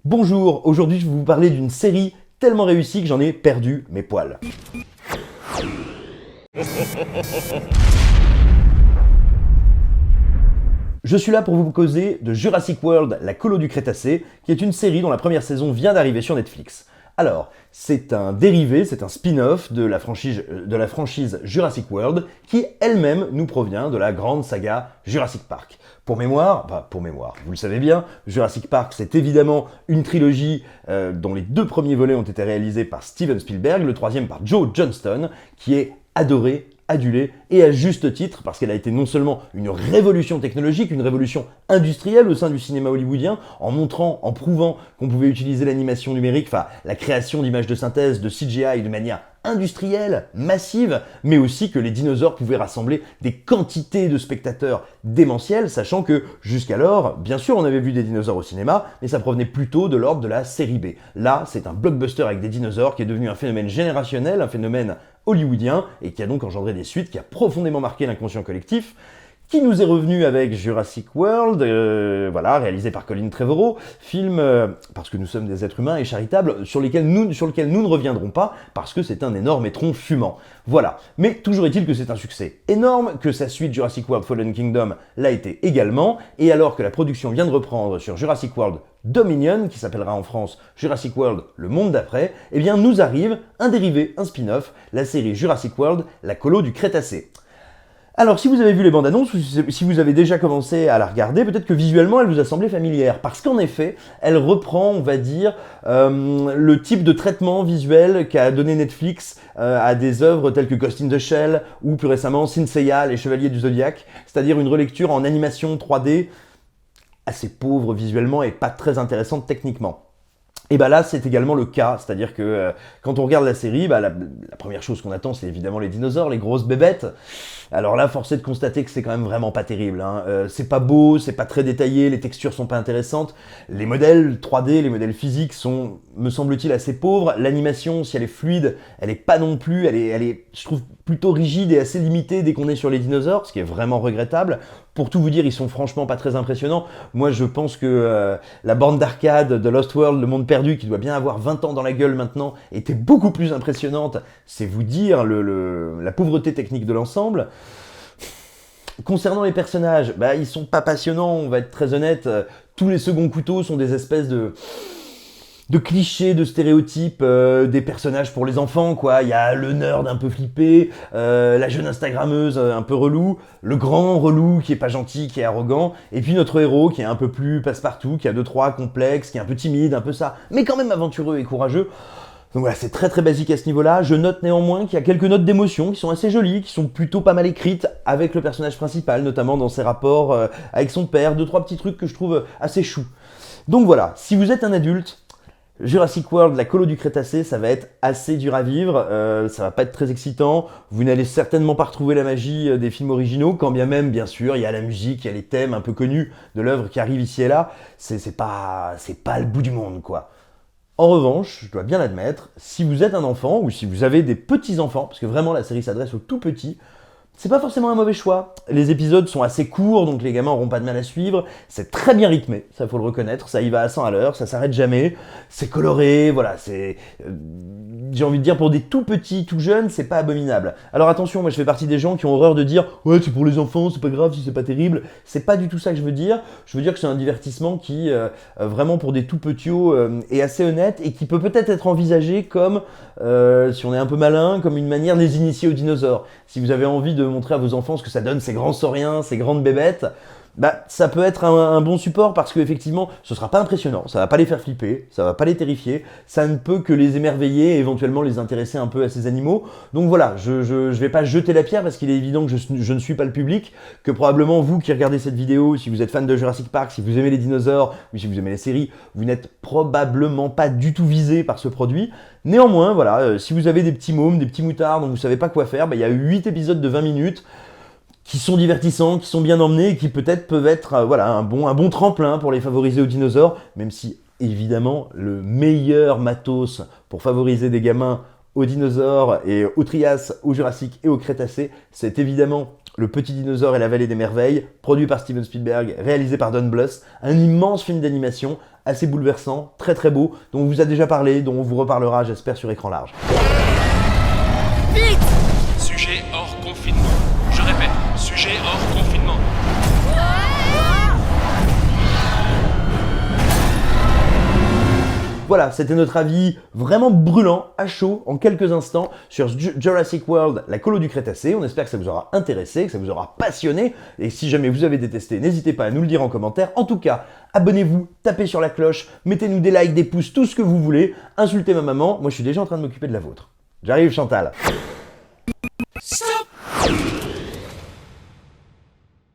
Bonjour, aujourd'hui je vais vous parler d'une série tellement réussie que j'en ai perdu mes poils. Je suis là pour vous causer de Jurassic World, la colo du Crétacé, qui est une série dont la première saison vient d'arriver sur Netflix. Alors, c'est un dérivé, c'est un spin-off de la franchise Jurassic World, qui elle-même nous provient de la grande saga Jurassic Park. Pour mémoire, vous le savez bien, Jurassic Park c'est évidemment une trilogie dont les deux premiers volets ont été réalisés par Steven Spielberg, le troisième par Joe Johnston, qui est adoré, adulée, et à juste titre, parce qu'elle a été non seulement une révolution technologique, une révolution industrielle au sein du cinéma hollywoodien, en montrant, en prouvant qu'on pouvait utiliser l'animation numérique, enfin la création d'images de synthèse, de CGI de manière industrielle, massive, mais aussi que les dinosaures pouvaient rassembler des quantités de spectateurs démentiels, sachant que jusqu'alors, bien sûr on avait vu des dinosaures au cinéma, mais ça provenait plutôt de l'ordre de la série B. Là, c'est un blockbuster avec des dinosaures qui est devenu un phénomène générationnel, un phénomène hollywoodien, et qui a donc engendré des suites, qui a profondément marqué l'inconscient collectif, qui nous est revenu avec Jurassic World, réalisé par Colin Trevorrow, film, parce que nous sommes des êtres humains et charitables, sur lequel nous ne reviendrons pas, parce que c'est un énorme étron fumant. Voilà. Mais toujours est-il que c'est un succès énorme, que sa suite Jurassic World Fallen Kingdom l'a été également, et alors que la production vient de reprendre sur Jurassic World Dominion, qui s'appellera en France Jurassic World Le Monde d'après, eh bien nous arrive un dérivé, un spin-off, la série Jurassic World, la colo du Crétacé. Alors, si vous avez vu les bandes annonces, ou si vous avez déjà commencé à la regarder, peut-être que visuellement elle vous a semblé familière, parce qu'en effet, elle reprend, on va dire, le type de traitement visuel qu'a donné Netflix à des œuvres telles que Ghost in the Shell, ou plus récemment Saint Seiya, Les Chevaliers du Zodiaque, c'est-à-dire une relecture en animation 3D, assez pauvre visuellement et pas très intéressante techniquement. Et bah là, c'est également le cas, c'est-à-dire que quand on regarde la série, la première chose qu'on attend, c'est évidemment les dinosaures, les grosses bébêtes. Alors là, force est de constater que c'est quand même vraiment pas terrible. C'est pas beau, c'est pas très détaillé, les textures sont pas intéressantes. Les modèles 3D, les modèles physiques sont, me semble-t-il, assez pauvres. L'animation, si elle est fluide, elle est pas non plus, elle est, je trouve, plutôt rigide et assez limitée dès qu'on est sur les dinosaures, ce qui est vraiment regrettable. Pour tout vous dire, ils sont franchement pas très impressionnants. Moi, je pense que la borne d'arcade de Lost World, Le Monde Perdu, qui doit bien avoir 20 ans dans la gueule maintenant, était beaucoup plus impressionnante. C'est vous dire la pauvreté technique de l'ensemble. Concernant les personnages, ils sont pas passionnants, on va être très honnête. Tous les seconds couteaux sont des espèces de clichés, de stéréotypes des personnages pour les enfants, quoi. Il y a le nerd un peu flippé, la jeune instagrammeuse un peu relou, le grand relou qui est pas gentil, qui est arrogant, et puis notre héros qui est un peu plus passe-partout, qui a 2-3 complexes, qui est un peu timide, un peu ça, mais quand même aventureux et courageux. Donc voilà, c'est très très basique à ce niveau-là. Je note néanmoins qu'il y a quelques notes d'émotion qui sont assez jolies, qui sont plutôt pas mal écrites avec le personnage principal, notamment dans ses rapports avec son père, 2-3 petits trucs que je trouve assez choux. Donc voilà, si vous êtes un adulte, Jurassic World, la colo du Crétacé, ça va être assez dur à vivre, ça va pas être très excitant, vous n'allez certainement pas retrouver la magie des films originaux, quand bien même, bien sûr, il y a la musique, il y a les thèmes un peu connus de l'œuvre qui arrivent ici et là, c'est pas le bout du monde, quoi. En revanche, je dois bien l'admettre, si vous êtes un enfant, ou si vous avez des petits-enfants, parce que vraiment la série s'adresse aux tout petits, c'est pas forcément un mauvais choix. Les épisodes sont assez courts, donc les gamins n'auront pas de mal à suivre. C'est très bien rythmé, ça faut le reconnaître. Ça y va à 100 à l'heure, ça s'arrête jamais. C'est coloré, voilà, c'est... j'ai envie de dire, pour des tout petits, tout jeunes, c'est pas abominable. Alors attention, moi je fais partie des gens qui ont horreur de dire « Ouais, c'est pour les enfants, c'est pas grave si c'est pas terrible ». C'est pas du tout ça que je veux dire. Je veux dire que c'est un divertissement qui, vraiment pour des tout petits, est assez honnête et qui peut peut-être être envisagé comme, si on est un peu malin, comme une manière de les initier aux dinosaures. Si vous avez envie de montrer à vos enfants ce que ça donne ces grands sauriens, ces grandes bébêtes, ça peut être un bon support parce qu'effectivement, ce sera pas impressionnant, ça va pas les faire flipper, ça va pas les terrifier, ça ne peut que les émerveiller et éventuellement les intéresser un peu à ces animaux. Donc voilà, je vais pas jeter la pierre parce qu'il est évident que je ne suis pas le public, que probablement vous qui regardez cette vidéo, si vous êtes fan de Jurassic Park, si vous aimez les dinosaures, ou si vous aimez les séries, vous n'êtes probablement pas du tout visé par ce produit. Néanmoins, voilà, si vous avez des petits mômes, des petits moutards dont vous savez pas quoi faire, il y a 8 épisodes de 20 minutes qui sont divertissants, qui sont bien emmenés et qui peut-être peuvent être un bon tremplin pour les favoriser aux dinosaures, même si évidemment le meilleur matos pour favoriser des gamins aux dinosaures et au Trias, au Jurassique et au Crétacé, c'est évidemment Le Petit Dinosaure et la Vallée des Merveilles, produit par Steven Spielberg, réalisé par Don Bluth, un immense film d'animation assez bouleversant, très très beau, dont on vous a déjà parlé, dont on vous reparlera, j'espère, sur écran large. Vite! Sujet hors confinement. Je répète, sujet hors confinement. Voilà, c'était notre avis vraiment brûlant, à chaud, en quelques instants, sur Jurassic World, la colo du Crétacé. On espère que ça vous aura intéressé, que ça vous aura passionné. Et si jamais vous avez détesté, n'hésitez pas à nous le dire en commentaire. En tout cas, abonnez-vous, tapez sur la cloche, mettez-nous des likes, des pouces, tout ce que vous voulez. Insultez ma maman, moi je suis déjà en train de m'occuper de la vôtre. J'arrive, Chantal. Stop!